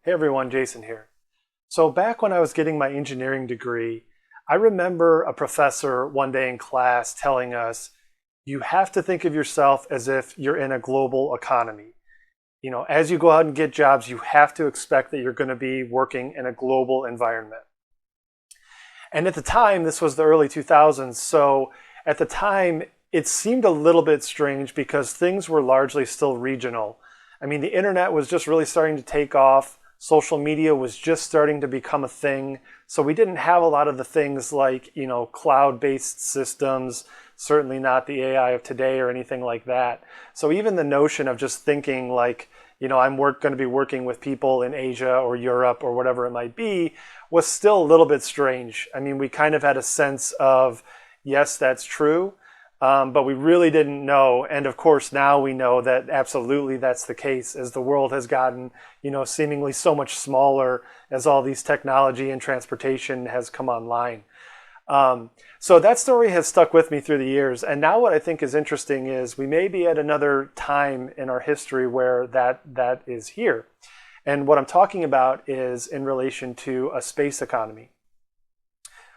Hey everyone, Jason here. So back when I was getting my engineering degree, I remember a professor one day in class telling us, you have to think of yourself as if you're in a global economy. As you go out and get jobs, you have to expect that you're going to be working in a global environment. And at the time, this was the early 2000s, so at the time, it seemed a little bit strange because things were largely still regional. I mean, the internet was just really starting to take off. Social media was just starting to become a thing. So we didn't have a lot of the things like, cloud-based systems, certainly not the AI of today or anything like that. So even the notion of just thinking like, I'm going to be working with people in Asia or Europe or whatever it might be was still a little bit strange. I mean, we kind of had a sense of, yes, that's true. But we really didn't know. And of course, now we know that absolutely that's the case as the world has gotten, seemingly so much smaller as all these technology and transportation has come online. So that story has stuck with me through the years. And now what I think is interesting is we may be at another time in our history where that is here. And what I'm talking about is in relation to a space economy.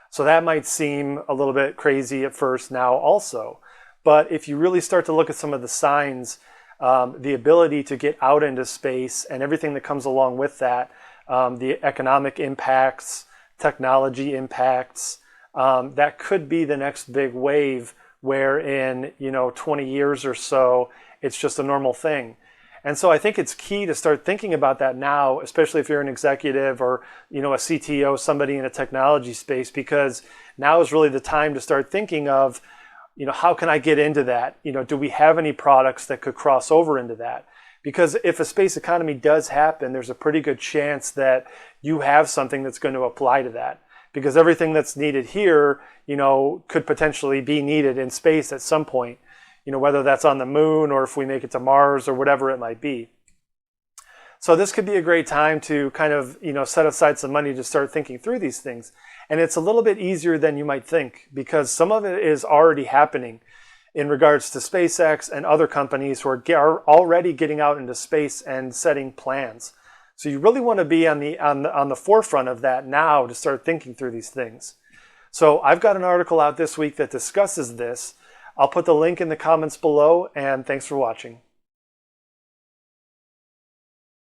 So that might seem a little bit crazy at first now also. But if you really start to look at some of the signs, the ability to get out into space and everything that comes along with that, the economic impacts, technology impacts, that could be the next big wave where in 20 years or so, it's just a normal thing. And so I think it's key to start thinking about that now, especially if you're an executive or a CTO, somebody in a technology space, because now is really the time to start thinking of, how can I get into that? Do we have any products that could cross over into that? Because if a space economy does happen, there's a pretty good chance that you have something that's going to apply to that. Because everything that's needed here, could potentially be needed in space at some point. Whether that's on the moon or if we make it to Mars or whatever it might be. So this could be a great time to kind of, set aside some money to start thinking through these things. And it's a little bit easier than you might think because some of it is already happening in regards to SpaceX and other companies who are already getting out into space and setting plans. So you really want to be on the forefront of that now to start thinking through these things. So I've got an article out this week that discusses this. I'll put the link in the comments below, and thanks for watching.